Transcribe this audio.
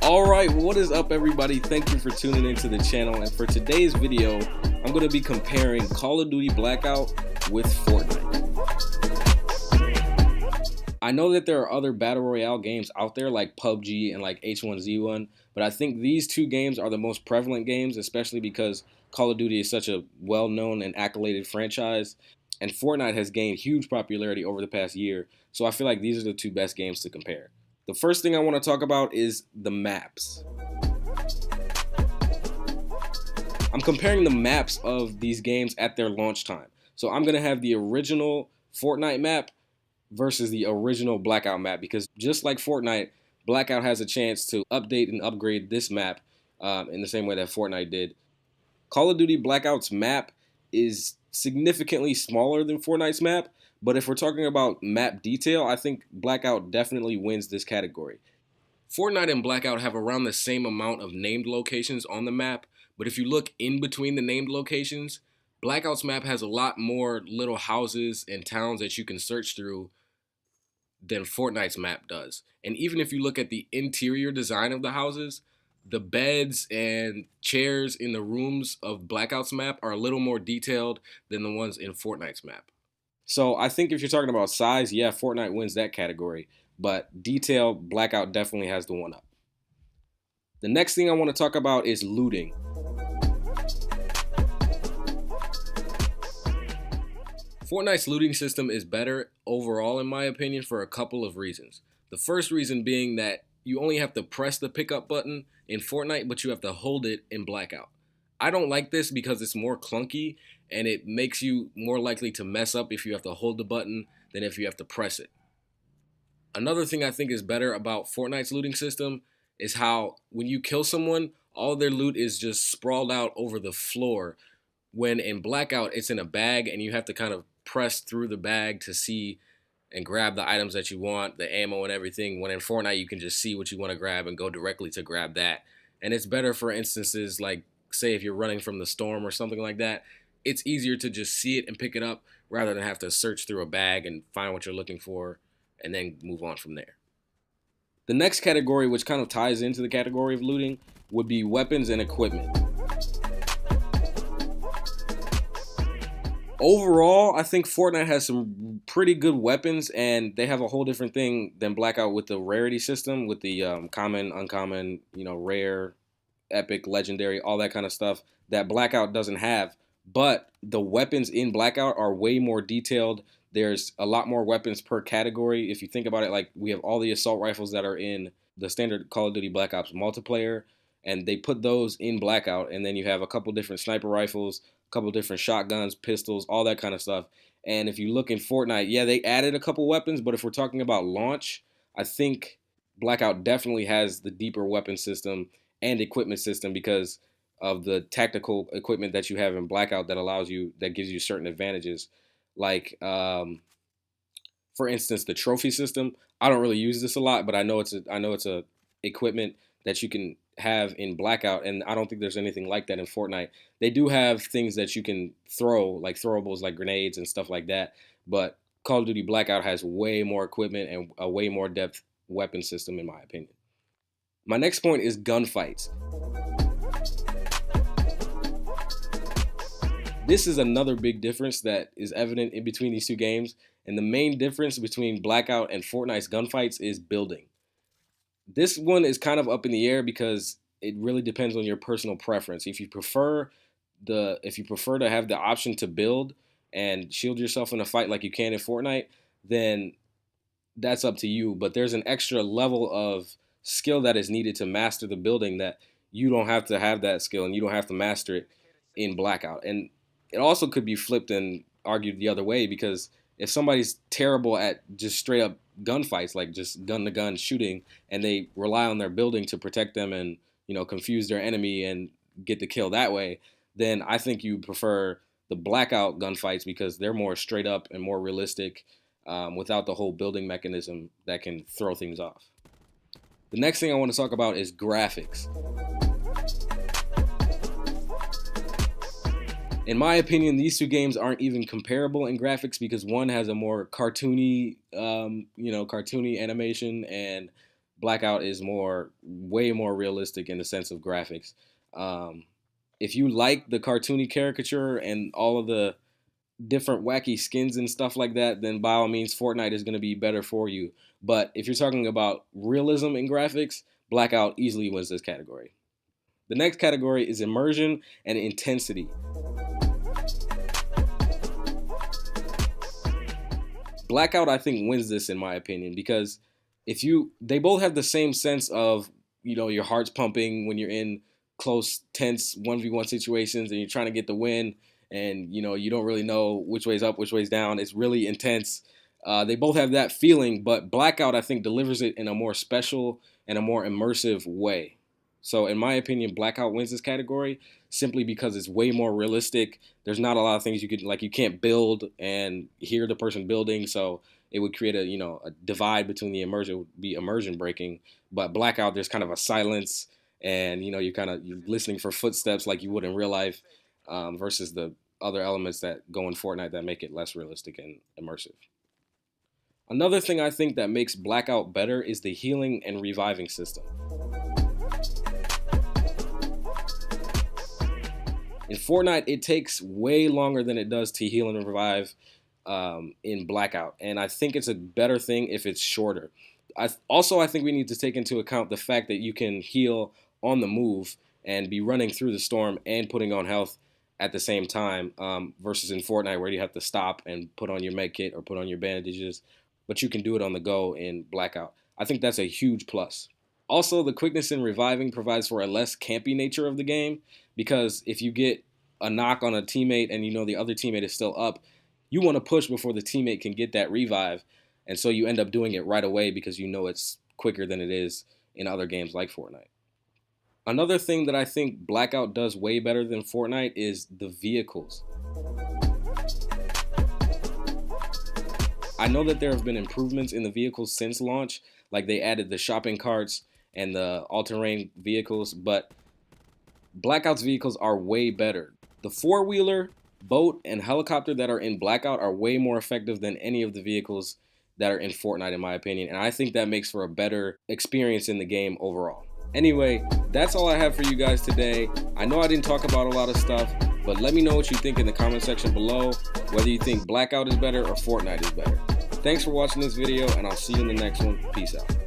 Alright, what is up everybody? Thank you for tuning into the channel, and for today's video, I'm going to be comparing Call of Duty Blackout with Fortnite. I know that there are other Battle Royale games out there like PUBG and like H1Z1, but I think these two games are the most prevalent games, especially because Call of Duty is such a well-known and accoladed franchise, and Fortnite has gained huge popularity over the past year, so I feel like these are the two best games to compare. The first thing I want to talk about is the maps. I'm comparing the maps of these games at their launch time. So I'm going to have the original Fortnite map versus the original Blackout map, because just like Fortnite, Blackout has a chance to update and upgrade this map in the same way that Fortnite did. Call of Duty Blackout's map is significantly smaller than Fortnite's map, but if we're talking about map detail, I think Blackout definitely wins this category. Fortnite and Blackout have around the same amount of named locations on the map, but if you look in between the named locations, Blackout's map has a lot more little houses and towns that you can search through than Fortnite's map does. And even if you look at the interior design of the houses, the beds and chairs in the rooms of Blackout's map are a little more detailed than the ones in Fortnite's map. So I think if you're talking about size, yeah, Fortnite wins that category, but detail, Blackout definitely has the one up. The next thing I want to talk about is looting. Fortnite's looting system is better overall in my opinion for a couple of reasons. The first reason being that you only have to press the pickup button in Fortnite, but you have to hold it in Blackout. I don't like this because it's more clunky and it makes you more likely to mess up if you have to hold the button than if you have to press it. Another thing I think is better about Fortnite's looting system is how when you kill someone, all their loot is just sprawled out over the floor. When in Blackout, it's in a bag and you have to kind of press through the bag to see and grab the items that you want, the ammo and everything. When in Fortnite, you can just see what you want to grab and go directly to grab that. And it's better for instances like, say if you're running from the storm or something like that, it's easier to just see it and pick it up rather than have to search through a bag and find what you're looking for and then move on from there. The next category, which kind of ties into the category of looting, would be weapons and equipment. Overall, I think Fortnite has some pretty good weapons, and they have a whole different thing than Blackout with the rarity system, with the common, uncommon, rare, epic, legendary, all that kind of stuff that Blackout doesn't have. But the weapons in Blackout are way more detailed. There's a lot more weapons per category. If you think about it, like we have all the assault rifles that are in the standard Call of Duty Black Ops multiplayer, and they put those in Blackout, and then you have a couple different sniper rifles, a couple different shotguns, pistols, all that kind of stuff. And if you look in Fortnite, yeah, they added a couple weapons, but if we're talking about launch, I think Blackout definitely has the deeper weapon system and equipment system because of the tactical equipment that you have in Blackout that gives you certain advantages. Like, for instance, the trophy system. I don't really use this a lot, but I know it's a equipment that you can have in Blackout, and I don't think there's anything like that in Fortnite. They do have things that you can throw, like throwables, like grenades and stuff like that, but Call of Duty Blackout has way more equipment and a way more depth weapon system, in my opinion. My next point is gunfights. This is another big difference that is evident in between these two games, and the main difference between Blackout and Fortnite's gunfights is building. This one is kind of up in the air because it really depends on your personal preference. If you prefer to have the option to build and shield yourself in a fight like you can in Fortnite, then that's up to you. But there's an extra level of skill that is needed to master the building that you don't have to have that skill and you don't have to master it in Blackout. And it also could be flipped and argued the other way, because if somebody's terrible at just straight up gunfights, like just gun to gun shooting, and they rely on their building to protect them and confuse their enemy and get the kill that way, then I think you prefer the Blackout gunfights because they're more straight up and more realistic without the whole building mechanism that can throw things off. The next thing I want to talk about is graphics. In my opinion, these two games aren't even comparable in graphics because one has a more cartoony, cartoony animation, and Blackout is way more realistic in the sense of graphics. If you like the cartoony caricature and all of the different wacky skins and stuff like that, then by all means, Fortnite is going to be better for you. But if you're talking about realism in graphics, Blackout easily wins this category. The next category is Immersion and Intensity. Blackout, I think, wins this in my opinion, because they both have the same sense of, your heart's pumping when you're in close, tense 1v1 situations and you're trying to get the win, and you don't really know which way's up, which way's down. It's really intense. They both have that feeling, but Blackout, I think, delivers it in a more special and a more immersive way. So in my opinion, Blackout wins this category simply because it's way more realistic. There's not a lot of things you can't build and hear the person building, so it would create a divide between the immersion. It would be immersion breaking. But Blackout, there's kind of a silence, and you're listening for footsteps like you would in real life, versus the other elements that go in Fortnite that make it less realistic and immersive. Another thing I think that makes Blackout better is the healing and reviving system. In Fortnite, it takes way longer than it does to heal and revive in Blackout, and I think it's a better thing if it's shorter. I think we need to take into account the fact that you can heal on the move and be running through the storm and putting on health at the same time, versus in Fortnite where you have to stop and put on your med kit or put on your bandages, but you can do it on the go in Blackout. I think that's a huge plus. Also, the quickness in reviving provides for a less campy nature of the game, because if you get a knock on a teammate and the other teammate is still up, you want to push before the teammate can get that revive, and so you end up doing it right away because it's quicker than it is in other games like Fortnite. Another thing that I think Blackout does way better than Fortnite is the vehicles. I know that there have been improvements in the vehicles since launch, like they added the shopping carts and the all-terrain vehicles, but Blackout's vehicles are way better. The four-wheeler, boat, and helicopter that are in Blackout are way more effective than any of the vehicles that are in Fortnite, in my opinion, and I think that makes for a better experience in the game overall. Anyway, that's all I have for you guys today. I know I didn't talk about a lot of stuff, but let me know what you think in the comment section below, whether you think Blackout is better or Fortnite is better. Thanks for watching this video, and I'll see you in the next one. Peace out.